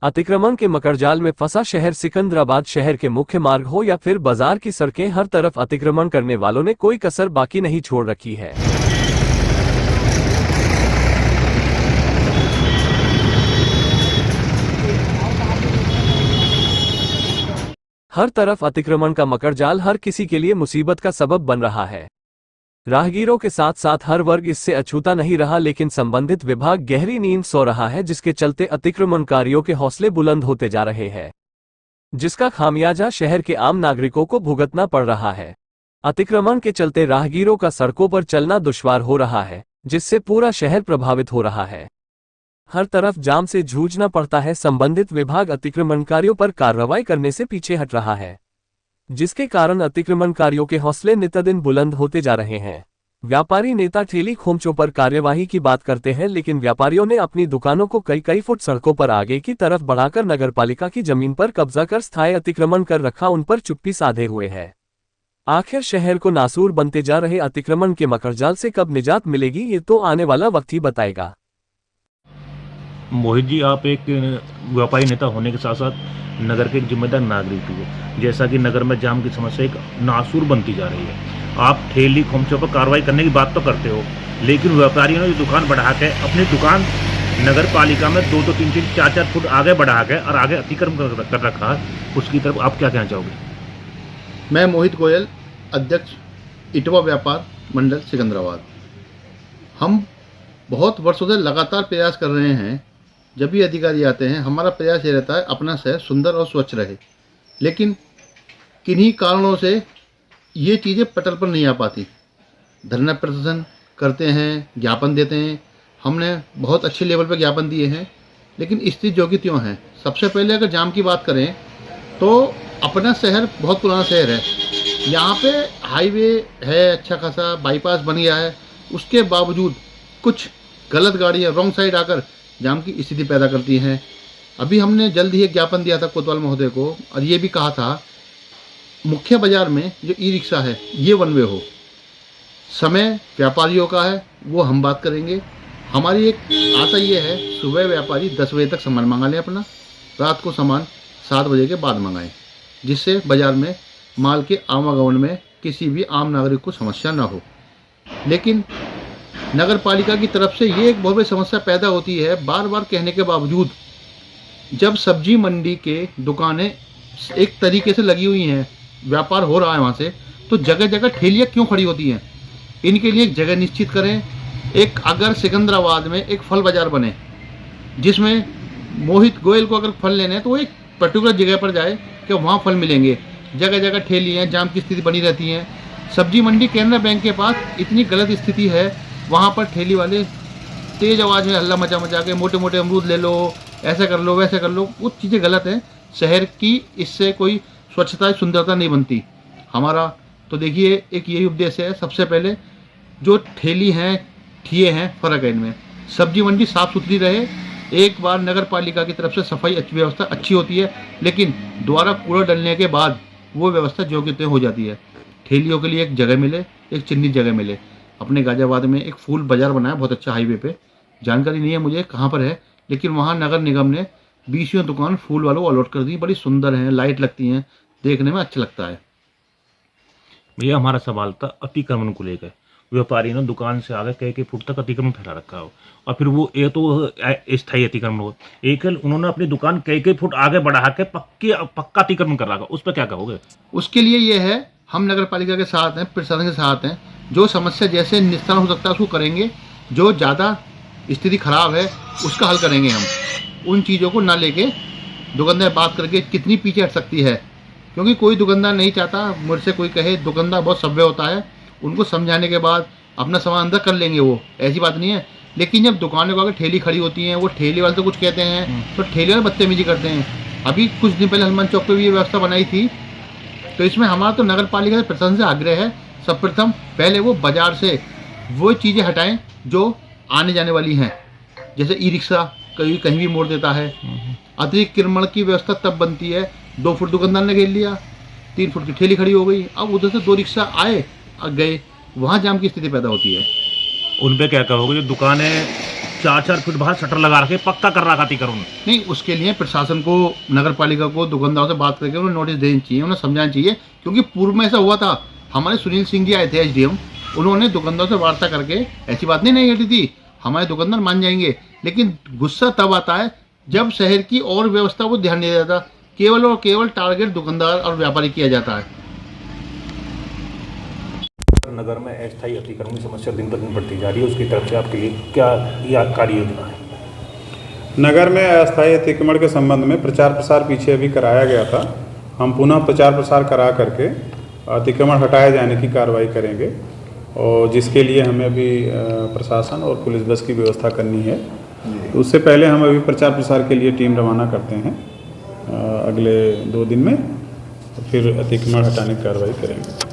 अतिक्रमण के मकड़जाल में फंसा शहर सिकंदराबाद शहर के मुख्य मार्ग हो या फिर बाजार की सड़कें, हर तरफ अतिक्रमण करने वालों ने कोई कसर बाकी नहीं छोड़ रखी है। हर तरफ अतिक्रमण का मकड़जाल हर किसी के लिए मुसीबत का सबब बन रहा है। राहगीरों के साथ साथ हर वर्ग इससे अछूता नहीं रहा, लेकिन संबंधित विभाग गहरी नींद सो रहा है, जिसके चलते अतिक्रमणकारियों के हौसले बुलंद होते जा रहे हैं, जिसका खामियाजा शहर के आम नागरिकों को भुगतना पड़ रहा है। अतिक्रमण के चलते राहगीरों का सड़कों पर चलना दुश्वार हो रहा है, जिससे पूरा शहर प्रभावित हो रहा है। हर तरफ जाम से जूझना पड़ता है। संबंधित विभाग अतिक्रमणकारियों पर कार्रवाई करने से पीछे हट रहा है, जिसके कारण अतिक्रमणकारियों के हौसले नित्यदिन बुलंद होते जा रहे हैं। व्यापारी नेता ठेली खोमचों पर कार्यवाही की बात करते हैं, लेकिन व्यापारियों ने अपनी दुकानों को कई फुट सड़कों पर आगे की तरफ बढ़ाकर नगरपालिका की जमीन पर कब्जा कर स्थायी अतिक्रमण कर रखा, उन पर चुप्पी साधे हुए है। आखिर शहर को नासूर बनते जा रहे अतिक्रमण के मकड़जाल से कब निजात मिलेगी, ये तो आने वाला वक्त ही बताएगा। मोहित जी, आप एक व्यापारी नेता होने के साथ साथ नगर के एक जिम्मेदार नागरिक भी हो। जैसा कि नगर में जाम की समस्या एक नासूर बनती जा रही है, आप ठेली खोमचों पर कार्रवाई करने की बात तो करते हो, लेकिन व्यापारियों ने जो दुकान बढ़ा के अपनी दुकान नगर पालिका में 2-2, 3-3, 4-4 फुट आगे बढ़ा के और आगे अतिक्रमण कर रखा है, उसकी तरफ आप क्या कहना चाहोगे? मैं मोहित गोयल, अध्यक्ष इटवा व्यापार मंडल सिकंदराबाद। हम बहुत वर्षों से लगातार प्रयास कर रहे हैं। जब भी अधिकारी आते हैं, हमारा प्रयास ये रहता है अपना शहर सुंदर और स्वच्छ रहे, लेकिन किन्हीं कारणों से ये चीज़ें पटल पर नहीं आ पाती। धरना प्रदर्शन करते हैं, ज्ञापन देते हैं, हमने बहुत अच्छे लेवल पर ज्ञापन दिए हैं, लेकिन स्थिति जो की त्यों है। सबसे पहले अगर जाम की बात करें तो अपना शहर बहुत पुराना शहर है, यहाँ पे हाईवे है, अच्छा खासा बाईपास बन गया है, उसके बावजूद कुछ गलत गाड़ियाँ रॉन्ग साइड आकर जाम की स्थिति पैदा करती हैं। अभी हमने जल्द ही एक ज्ञापन दिया था कोतवाल महोदय को, और ये भी कहा था मुख्य बाजार में जो ई रिक्शा है ये वन वे हो। समय व्यापारियों का है, वो हम बात करेंगे। हमारी एक आशा ये है, सुबह व्यापारी 10 बजे तक सामान मंगा लें अपना, रात को सामान 7 बजे के बाद मंगाएं, जिससे बाजार में माल के आवागमन में किसी भी आम नागरिक को समस्या ना हो। लेकिन नगर पालिका की तरफ से ये एक बहुत बड़ी समस्या पैदा होती है, बार बार कहने के बावजूद। जब सब्जी मंडी के दुकानें एक तरीके से लगी हुई हैं, व्यापार हो रहा है वहाँ से, तो जगह जगह ठेलियाँ क्यों खड़ी होती हैं? इनके लिए एक जगह निश्चित करें। एक अगर सिकंदराबाद में एक फल बाज़ार बने, जिसमें मोहित गोयल को अगर फल लेने हैं तो वो एक पर्टिकुलर जगह पर जाए कि वहाँ फल मिलेंगे। जगह जगह ठेलियाँ, जाम की स्थिति बनी रहती हैं। सब्जी मंडी कैनरा बैंक के पास इतनी गलत स्थिति है, वहाँ पर ठेली वाले तेज़ आवाज़ में हल्ला मचा के मोटे मोटे अमरूद ले लो, ऐसा कर लो, वैसे कर लो, वो चीज़ें गलत हैं। शहर की इससे कोई स्वच्छता, सुंदरता नहीं बनती। हमारा तो देखिए एक यही उद्देश्य है, सबसे पहले जो ठेली हैं, ठिए हैं, फ़र्क है इनमें। सब्जी मंडी साफ़ सुथरी रहे। एक बार नगर पालिका की तरफ से सफाई व्यवस्था अच्छी होती है, लेकिन दोबारा कूड़ा डलने के बाद वो व्यवस्था जो कि हो जाती है। ठेलियों के लिए एक जगह मिले, एक चिन्हित जगह मिले। अपने गाजियाबाद में एक फूल बाज़ार बनाया बहुत अच्छा हाईवे पे, जानकारी नहीं है मुझे कहाँ पर है, लेकिन वहाँ नगर निगम ने 20 दुकान फूल वालों को अलॉट कर दी। बड़ी सुंदर हैं, लाइट लगती हैं, देखने में अच्छा लगता है। भैया, हमारा सवाल था अतिक्रमण को लेकर। व्यापारी ने दुकान से आगे कई फुट तक अतिक्रमण फैला रखा हो, और फिर वो ये तो स्थायी अतिक्रमण हो, एक उन्होंने अपनी दुकान कई फुट आगे बढ़ा के पक्का अतिक्रमण कर रखा, उस पर क्या कहोगे? उसके लिए ये है, हम नगर पालिका के साथ हैं, प्रशासन के साथ हैं। जो समस्या जैसे निस्तारण हो सकता है उसको करेंगे, जो ज़्यादा स्थिति खराब है उसका हल करेंगे। हम उन चीज़ों को ना लेके दुकानदार बात करके कितनी पीछे हट सकती है, क्योंकि कोई दुकानदार नहीं चाहता मुझसे कोई कहे। दुकानदार बहुत सभ्य होता है, उनको समझाने के बाद अपना सामान अंदर कर लेंगे, वो ऐसी बात नहीं है। लेकिन जब दुकानों को आगे ठेली खड़ी होती हैं, वो ठेली वाले तो कुछ कहते हैं, तो ठेली वाले बदतमीजी करते हैं। अभी कुछ दिन पहले हनुमान चौक पर भी ये व्यवस्था बनाई थी। तो इसमें हमारा तो नगर पालिका के प्रशासन से आग्रह है, सर्वप्रथम पहले वो बाजार से वो चीज़ें हटाएं जो आने जाने वाली हैं, जैसे ई रिक्शा कहीं भी मोड़ देता है। अतिक्रमण की व्यवस्था तब बनती है, 2 फुट दुकानदार ने घेर लिया, 3 फुट की ठेली खड़ी हो गई, अब उधर से 2 रिक्शा आए गए, वहाँ जाम की स्थिति पैदा होती है। उन पर क्या कहोगे जो दुकानें 4-4 फीट बाहर शटर लगा रखे, पक्का कर रखा अतिक्रमण। नहीं, उसके लिए प्रशासन को, नगर पालिका को, दुकानदारों से बात करके उन्हें नोटिस देनी चाहिए, उन्हें समझाना चाहिए, क्योंकि पूर्व में ऐसा हुआ था। हमारे सुनील सिंह जी आए थे एसडीएम, उन्होंने दुकानदारों से वार्ता करके ऐसी बात नहीं घटी थी, हमारे दुकानदार मान जाएंगे। लेकिन गुस्सा तब आता है जब शहर की और व्यवस्था को ध्यान दिया जाता, केवल और केवल टारगेट दुकानदार और व्यापारी किया जाता है। नगर में अस्थायी अतिक्रमण की समस्या दिन पर दिन बढ़ती जा रही है, उसकी तरफ से आपके लिए क्या कार्य योजना है? नगर में अस्थायी अतिक्रमण के संबंध में प्रचार प्रसार पीछे अभी कराया गया था। हम पुनः प्रचार प्रसार करा करके अतिक्रमण हटाए जाने की कार्रवाई करेंगे, और जिसके लिए हमें अभी प्रशासन और पुलिस बस की व्यवस्था करनी है। उससे पहले हम अभी प्रचार प्रसार के लिए टीम रवाना करते हैं अगले 2 दिन में, फिर अतिक्रमण हटाने की कार्रवाई करेंगे।